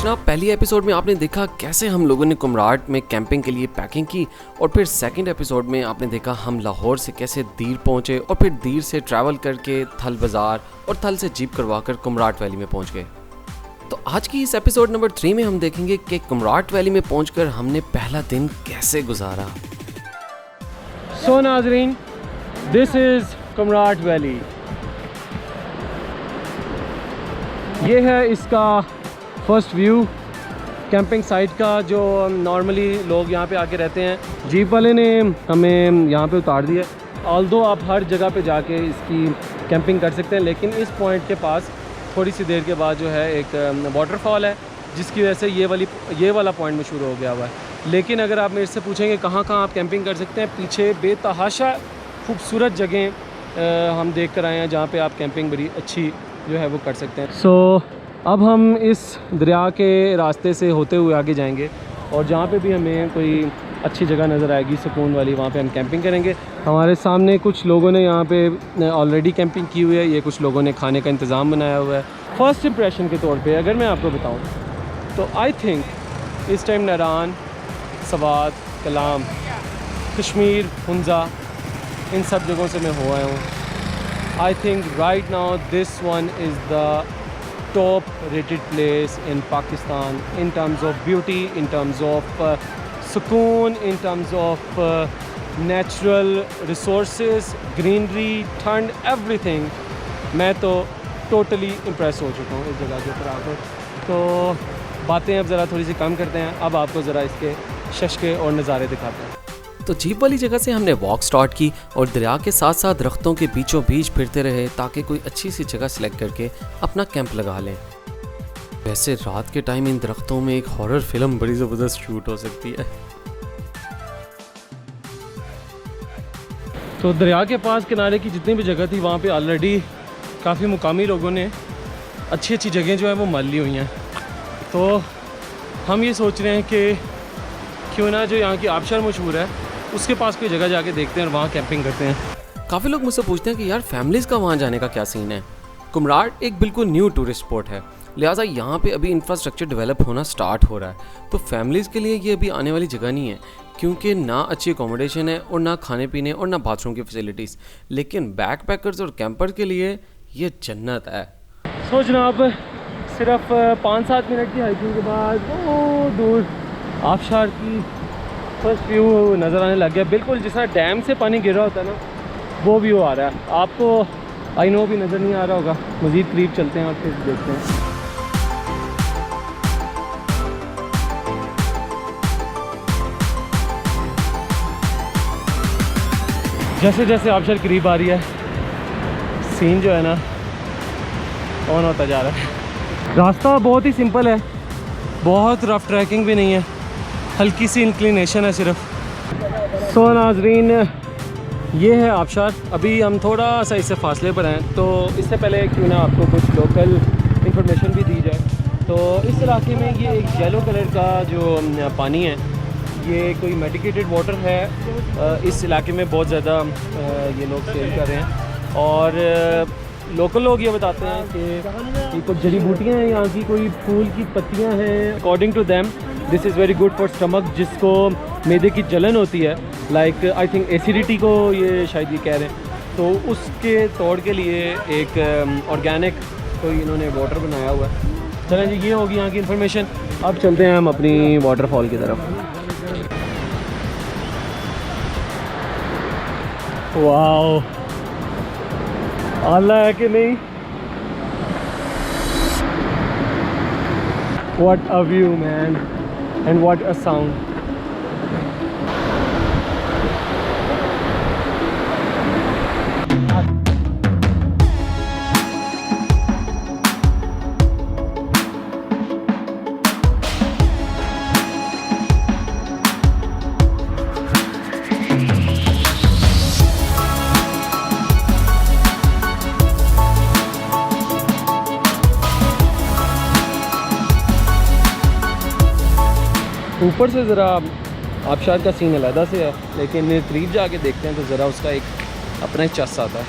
जनाब, पहली एपिसोड में आपने देखा कैसे हम लोगों ने कुमराट में कैंपिंग के लिए पैकिंग की और फिर सेकंड एपिसोड में आपने देखा हम लाहौर से कैसे दीर पहुंचे और फिर दीर से ट्रैवल करके थल बाज़ार और थल से जीप करवाकर कुमराट वैली में पहुंच गए। तो आज की इस एपिसोड नंबर 3 में हम देखेंगे कि कुमराट वैली में पहुंचकर हमने पहला दिन कैसे गुजारा। सो नाज़रीन, दिस इज़ कुमराट वैली। ये है इसका फर्स्ट व्यू कैंपिंग साइट का, जो नॉर्मली लोग यहाँ पे आके रहते हैं। जीप वाले ने हमें यहाँ पे उतार दिया। ऑल्दो आप हर जगह पे जाके इसकी कैंपिंग कर सकते हैं, लेकिन इस पॉइंट के पास थोड़ी सी देर के बाद जो है एक वाटरफॉल है, जिसकी वजह से ये वाला पॉइंट में शुरू हो गया हुआ है। लेकिन अगर आप मेरे से पूछेंगे कहाँ आप कैंपिंग कर सकते हैं, पीछे बेतहाशा खूबसूरत जगह हम देख कर आए हैं जहाँ पे आप कैंपिंग बड़ी अच्छी जो है वो कर सकते हैं। सो अब हम इस दरिया के रास्ते से होते हुए आगे जाएंगे और जहाँ पे भी हमें कोई अच्छी जगह नज़र आएगी सुकून वाली, वहाँ पे हम कैंपिंग करेंगे। हमारे सामने कुछ लोगों ने यहाँ पे ऑलरेडी कैंपिंग की हुई है, ये कुछ लोगों ने खाने का इंतज़ाम बनाया हुआ है। फ़र्स्ट इंप्रेशन के तौर पे अगर मैं आपको बताऊँ तो आई थिंक इस टाइम नारान, सवात, कलाम, कश्मीर, हुंजा, इन सब जगहों से मैं हो आया हूँ। I think right now this one is the top rated place in Pakistan in terms of beauty, in terms of sukoon, in terms of natural resources, greenery, ठंड, everything। मैं तो totally impressed हो चुका हूँ इस जगह के ऊपर आकर। तो बातें अब ज़रा थोड़ी सी कम करते हैं, अब आपको ज़रा इसके शशके और नज़ारे दिखाते हैं। तो जीप वाली जगह से हमने वॉक स्टार्ट की और दरिया के साथ साथ दरख्तों के बीचों बीच फिरते रहे ताकि कोई अच्छी सी जगह सिलेक्ट करके अपना कैंप लगा लें। वैसे रात के टाइम इन दरख्तों में एक हॉरर फिल्म बड़ी ज़बरदस्त शूट हो सकती है। तो दरिया के पास किनारे की जितनी भी जगह थी वहाँ पे ऑलरेडी काफ़ी मुकामी लोगों ने अच्छी अच्छी जगह जो है वो मान ली हुई हैं। तो हम ये सोच रहे हैं कि क्यों ना जो यहाँ की आबशार मशहूर है उसके पास कोई जगह जाके देखते हैं और वहाँ कैंपिंग करते हैं। काफ़ी लोग मुझसे पूछते हैं कि यार फैमिलीज़ का वहाँ जाने का क्या सीन है। कुमराट एक बिल्कुल न्यू टूरिस्ट स्पॉट है, लिहाजा यहाँ पे अभी इंफ्रास्ट्रक्चर डेवलप होना स्टार्ट हो रहा है। तो फैमिलीज़ के लिए ये अभी आने वाली जगह नहीं है, क्योंकि ना अच्छी अकोमोडेशन है और ना खाने पीने और ना बाथरूम की फैसिलिटीज़। लेकिन बैकपैकर्स और कैंपर के लिए ये जन्नत है। सो जनाब, सिर्फ 5-7 मिनट की हाइकिंग के बाद वो दूर आबशार की फर्स्ट व्यू नज़र आने लग गया। बिल्कुल जिस तरह डैम से पानी गिर रहा होता है ना, वो व्यू आ रहा है। आपको आई नो भी नज़र नहीं आ रहा होगा। मज़ीद करीब चलते हैं और फिर देखते हैं। जैसे जैसे आबशार करीब आ रही है, सीन जो है ना ऑन होता जा रहा है। रास्ता बहुत ही सिंपल है, बहुत रफ ट्रैकिंग भी नहीं है, हल्की सी इंक्लिनेशन है सिर्फ। सो नाज़रीन, ये है आबशार। अभी हम थोड़ा सा इससे फासले पर हैं, तो इससे पहले क्यों ना आपको कुछ लोकल इंफॉर्मेशन भी दी जाए। तो इस इलाके में ये एक येलो कलर का जो पानी है, ये कोई मेडिकेटेड वाटर है। इस इलाके में बहुत ज़्यादा ये लोग सेल कर रहे हैं और लोकल लोग ये बताते हैं कि कुछ जड़ी बूटियाँ हैं यहाँ की, कोई फूल की पत्तियाँ हैं। According to them this is very good for stomach, जिसको मैदे की जलन होती है, लाइक आई थिंक एसिडिटी को ये शायद ये कह रहे हैं, तो उसके तोड़ के लिए एक ऑर्गेनिक कोई इन्होंने वाटर बनाया हुआ है। चलें जी, ये होगी यहाँ की इन्फॉर्मेशन। अब चलते हैं हम अपनी वाटरफॉल की तरफ। वाओ, आला है कि नहीं? What a view, man, and what a sound. ऊपर से ज़रा आबशार का सीन अलहदा से है, लेकिन करीब जाके देखते हैं तो ज़रा उसका एक अपना ही चस आता है।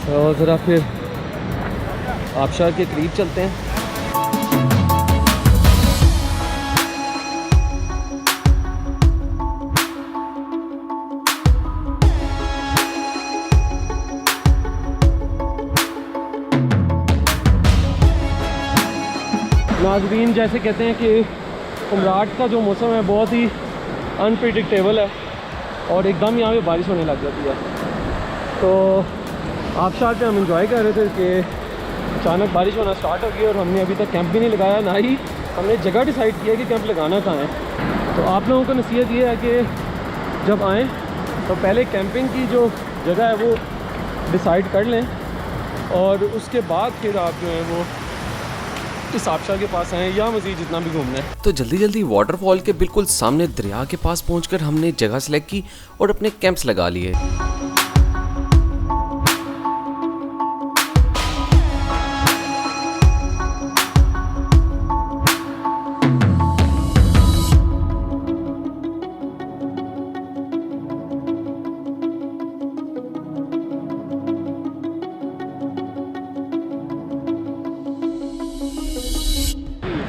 तो ज़रा फिर आबशार के करीब चलते हैं। नाज़रीन, जैसे कहते हैं कि कुमराट का जो मौसम है बहुत ही अनप्रिडिक्टेबल है और एकदम यहाँ पे बारिश होने लग जाती है। तो आबशार पे हम इंजॉय कर रहे थे कि अचानक बारिश होना स्टार्ट हो गई और हमने अभी तक कैंप भी नहीं लगाया, ना ही हमने जगह डिसाइड किया कि कैंप लगाना कहाँ है। तो आप लोगों को नसीहत ये है कि जब आएँ तो पहले कैंपिंग की जो जगह है वो डिसाइड कर लें और उसके बाद फिर आप जो है वो इस आबशार के पास आएँ या मज़ीद जितना भी घूमना है। तो जल्दी जल्दी वाटरफॉल के बिल्कुल सामने दरिया के पास पहुंचकर हमने जगह सेलेक्ट की और अपने कैंप्स लगा लिए।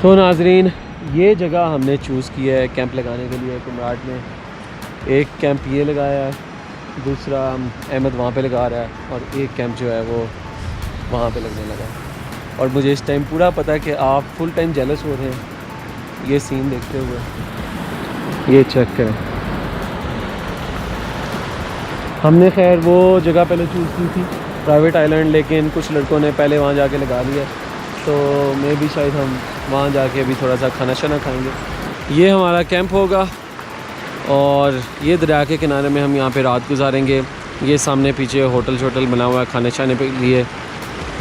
तो नाजरीन, ये जगह हमने चूज़ की है कैंप लगाने के लिए कुमराट में। एक कैंप ये लगाया है, दूसरा अहमद वहाँ पे लगा रहा है और एक कैंप जो है वो वहाँ पे लगने लगा। और मुझे इस टाइम पूरा पता है कि आप फुल टाइम जेलस हो रहे हैं ये सीन देखते हुए। ये चेक करें, हमने खैर वो जगह पहले चूज़ की थी प्राइवेट आइलैंड, लेकिन कुछ लड़कों ने पहले वहाँ जाके लगा लिया, तो मैं भी शायद हम वहाँ जाके भी थोड़ा सा खाना शाना खाएंगे। ये हमारा कैंप होगा और ये दरिया के किनारे में हम यहाँ पे रात गुजारेंगे। ये सामने पीछे होटल शोटल बना हुआ है खाने शाने के लिए,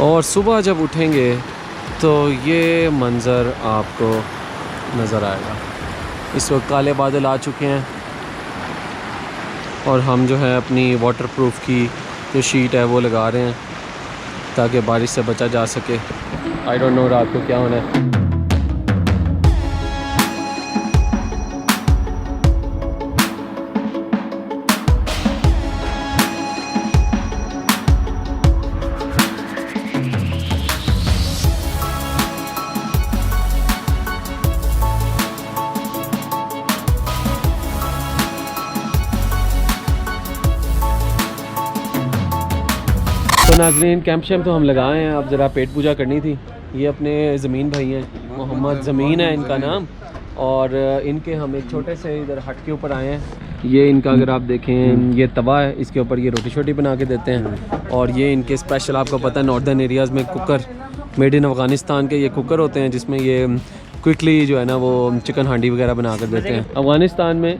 और सुबह जब उठेंगे तो ये मंज़र आपको नज़र आएगा। इस वक्त काले बादल आ चुके हैं और हम जो है अपनी वाटरप्रूफ की जो शीट है वो लगा रहे हैं ताकि बारिश से बचा जा सके। आई डोंट नो रात को क्या होना है। तो नाज़रीन, कैंप शैम्प तो हम लगाए हैं, अब ज़रा पेट पूजा करनी थी। ये अपने ज़मीन भाई हैं, मोहम्मद ज़मीन है इनका नाम, और इनके हम एक छोटे से इधर हट के ऊपर आए हैं। ये इनका अगर आप देखें ये तवा है, इसके ऊपर ये रोटी शोटी बना के देते हैं। और ये इनके स्पेशल, आपको पता है नॉर्दर्न एरियाज़ में कुकर, मेड इन अफ़गानिस्तान के ये कुकर होते हैं जिसमें ये क्विकली जो है ना वो चिकन हांडी वगैरह बना कर देते हैं। अफ़गानिस्तान में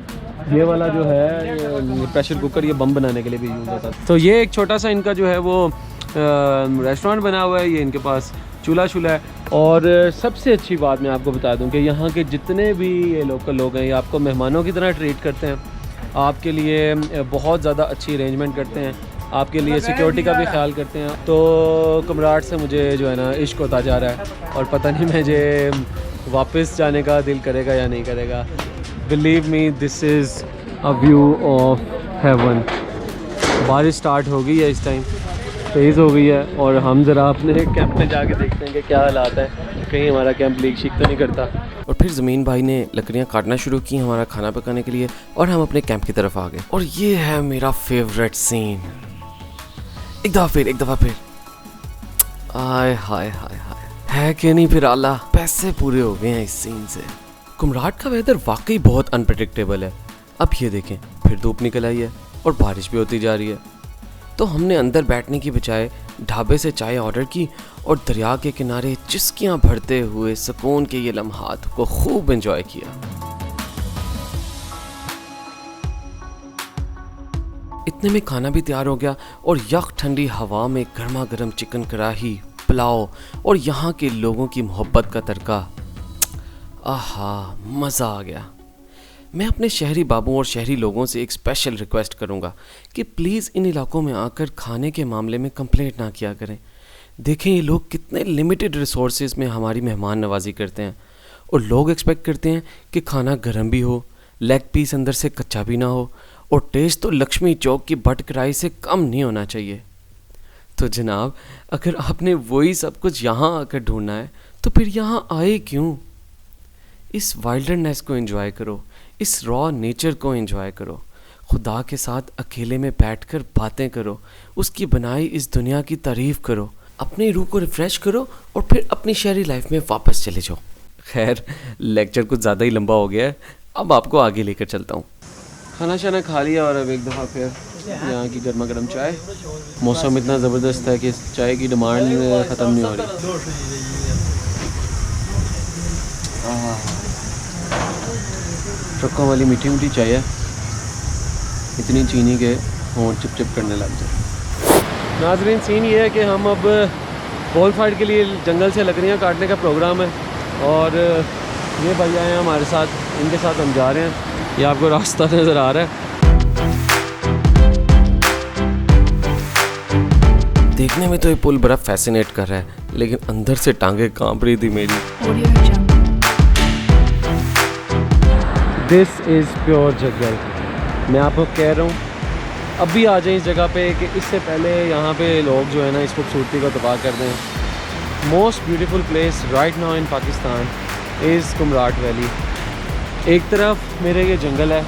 ये वाला जो है प्रेशर कुकर ये बम बनाने के लिए भी यूज़ होता है। तो ये एक छोटा सा इनका जो है वो रेस्टोरेंट बना हुआ है, ये इनके पास चूल्हा शूल्हा है। और सबसे अच्छी बात मैं आपको बता दूं कि यहाँ के जितने भी ये लोकल लोग हैं ये आपको मेहमानों की तरह ट्रीट करते हैं, आपके लिए बहुत ज़्यादा अच्छी अरेंजमेंट करते हैं, आपके लिए सिक्योरिटी का भी ख्याल करते हैं। तो कुमराट से मुझे जो है ना इश्क होता जा रहा है और पता नहीं मुझे वापस जाने का दिल करेगा या नहीं करेगा। Believe me, this is a view of haven. बारिश स्टार्ट हो गई है, इस टाइम तेज़ हो गई है और हम ज़रा अपने कैंप में जाके देखते हैं कि क्या हालात है, कहीं हमारा कैंप लीक शीक तो नहीं करता। और फिर ज़मीन भाई ने लकड़ियाँ काटना शुरू की हमारा खाना पकाने के लिए और हम अपने कैंप की तरफ आ गए। और ये है मेरा फेवरेट सीन। एक दफ़ा फिर आय हाय हाय हाय, है कि नहीं फिर आला, पैसे पूरे हो गए हैं इस सीन से। कुमराट का वेदर वाकई बहुत अनप्रेडिक्टेबल है। अब ये देखें, फिर धूप निकल आई है और बारिश भी होती जा रही है। तो हमने अंदर बैठने की बजाय ढाबे से चाय ऑर्डर की और दरिया के किनारे चिस्कियाँ भरते हुए सुकून के ये लम्हात को खूब एंजॉय किया। इतने में खाना भी तैयार हो गया और यख ठंडी हवा में गर्मा गर्म चिकन कढ़ाई, पुलाव और यहाँ के लोगों की मोहब्बत का तड़का, आहा मज़ा आ गया। मैं अपने शहरी बाबू और शहरी लोगों से एक स्पेशल रिक्वेस्ट करूंगा कि प्लीज़ इन इलाकों में आकर खाने के मामले में कंप्लेंट ना किया करें। देखें ये लोग कितने लिमिटेड रिसोर्सेज में हमारी मेहमान नवाजी करते हैं और लोग एक्सपेक्ट करते हैं कि खाना गर्म भी हो, लेग पीस अंदर से कच्चा भी ना हो और टेस्ट तो लक्ष्मी चौक की भट कढ़ाई से कम नहीं होना चाहिए। तो जनाब, अगर आपने वही सब कुछ यहाँ आकर ढूंढना है तो फिर यहाँ आए क्यों? इस वाइल्डनेस को एंजॉय करो, इस रॉ नेचर को एंजॉय करो, खुदा के साथ अकेले में बैठकर बातें करो, उसकी बनाई इस दुनिया की तारीफ़ करो, अपनी रूह को रिफ़्रेश करो और फिर अपनी शहरी लाइफ में वापस चले जाओ। खैर लेक्चर कुछ ज़्यादा ही लंबा हो गया है, अब आपको आगे लेकर चलता हूँ। खाना शाना खा लिया और अब एक दफ़ा फिर यहाँ की गर्मा गर्म चाय। मौसम इतना ज़बरदस्त है कि चाय की डिमांड ख़त्म नहीं हो रही। ट्रकों वाली मीठी मीठी चाय है, इतनी चीनी के होंठ चिप चिप करने लग जाए। नाज़रीन सीन ये है कि हम अब बॉल फाइट के लिए जंगल से लकड़ियाँ काटने का प्रोग्राम है और ये भैया हैं हमारे साथ, इनके साथ हम जा रहे हैं। ये आपको रास्ता नज़र आ रहा है। देखने में तो ये पुल बड़ा फैसिनेट कर रहा है, लेकिन अंदर से टांगे कांप रही थी मेरी। दिस इज़ प्योर जंगल, मैं आपको कह रहा हूँ अभी आ जाए इस जगह पे कि इससे पहले यहाँ पे लोग जो है ना इस खूबसूरती को तबाह कर दें। Most beautiful place right now in Pakistan is Kumrat valley. एक तरफ मेरे ये जंगल है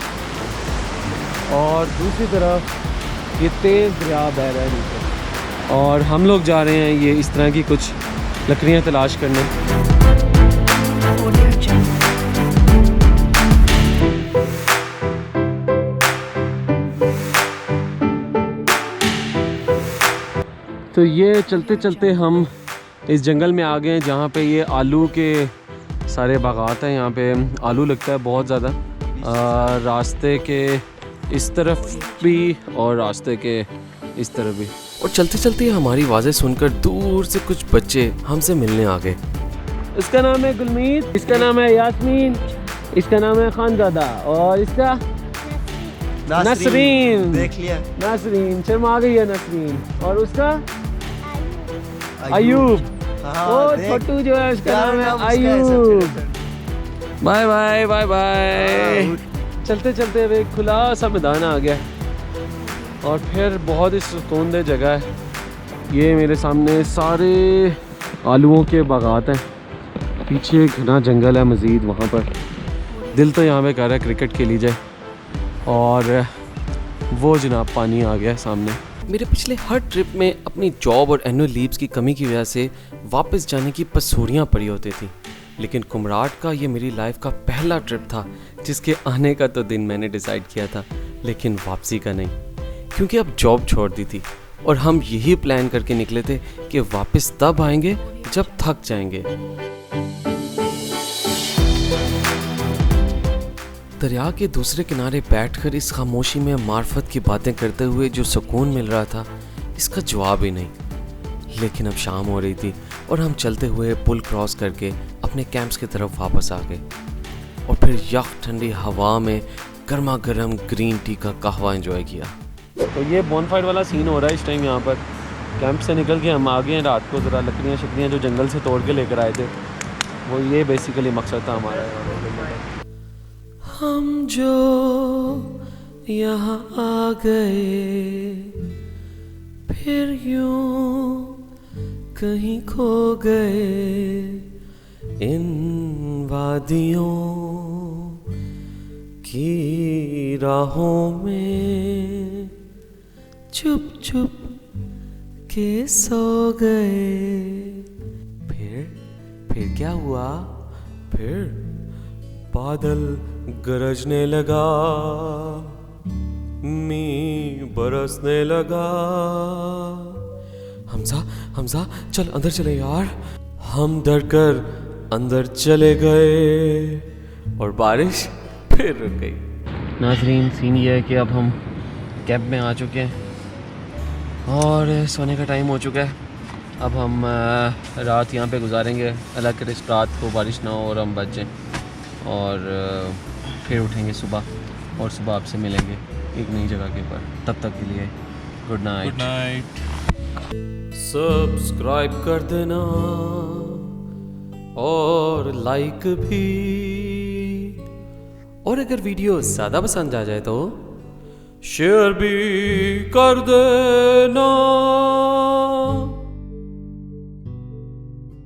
और दूसरी तरफ ये तेज़ दरिया बह रहा है नीचे, और हम लोग जा रहे हैं ये इस तरह की कुछ लकड़ियाँ तलाश करने। तो ये चलते चलते हम इस जंगल में आ गए हैं जहाँ पे ये आलू के सारे बागात हैं। यहाँ पे आलू लगता है बहुत ज़्यादा, रास्ते के इस तरफ भी और रास्ते के इस तरफ भी। और चलते चलते हमारी आवाज़ें सुनकर दूर से कुछ बच्चे हमसे मिलने आ गए। इसका नाम है गुलमीत, इसका नाम है यास्मीन, इसका नाम है खानजादा और इसका नसरीन। देख लिया, नसरीन शर्मा गई है नसरीन। और उसका अयूब। और छोटू जो है उसका नाम है Ayub. Bye bye bye bye. चलते चलते अब एक खुला सा मैदान आ गया और फिर बहुत ही सुकूनदेह जगह है। ये मेरे सामने सारे आलूओं के बागात हैं, पीछे घना जंगल है मज़ीद वहाँ पर। दिल तो यहाँ पे कर रहा है क्रिकेट खेली जाए, और वो जनाब पानी आ गया है सामने। मेरे पिछले हर ट्रिप में अपनी जॉब और एनुअल लीव्स की कमी की वजह से वापस जाने की पसूरियाँ पड़ी होती थी, लेकिन कुमराट का ये मेरी लाइफ का पहला ट्रिप था जिसके आने का तो दिन मैंने डिसाइड किया था, लेकिन वापसी का नहीं, क्योंकि अब जॉब छोड़ दी थी और हम यही प्लान करके निकले थे कि वापस तब आएंगे जब थक जाएंगे। दरिया के दूसरे किनारे बैठकर इस खामोशी में मार्फत की बातें करते हुए जो सुकून मिल रहा था, इसका जवाब ही नहीं। लेकिन अब शाम हो रही थी और हम चलते हुए पुल क्रॉस करके अपने कैंप्स की तरफ वापस आ गए और फिर यख ठंडी हवा में गर्मा गर्म ग्रीन टी का कहवा एंजॉय किया। तो ये बॉनफायर वाला सीन हो रहा है इस टाइम यहाँ पर। कैंप से निकल के हम आ गए हैं रात को, ज़रा लकड़ियाँ शकड़ियाँ जो जंगल से तोड़ के लेकर आए थे, वो ये बेसिकली मकसद था हमारा। हम जो यहाँ आ गए फिर यूं कहीं खो गए इन वादियों की राहों में, चुप चुप के सो गए। फिर क्या हुआ? फिर बादल गरजने लगा, मी बरसने लगा। हमजा चल अंदर चले यार। हम डरकर अंदर चले गए और बारिश फिर रुक गई। नाज़रीन सीन ये है कि अब हम कैंप में आ चुके हैं और सोने का टाइम हो चुका है। अब हम रात यहाँ पे गुजारेंगे, अल्लाह करे इस रात को बारिश ना हो और हम बच जाएं, और फिर उठेंगे सुबह और सुबह आपसे मिलेंगे एक नई जगह के ऊपर। तब तक के लिए good night. Good night. Subscribe कर देना और लाइक भी, और अगर वीडियो ज़्यादा पसंद आ जाए तो शेयर भी कर देना।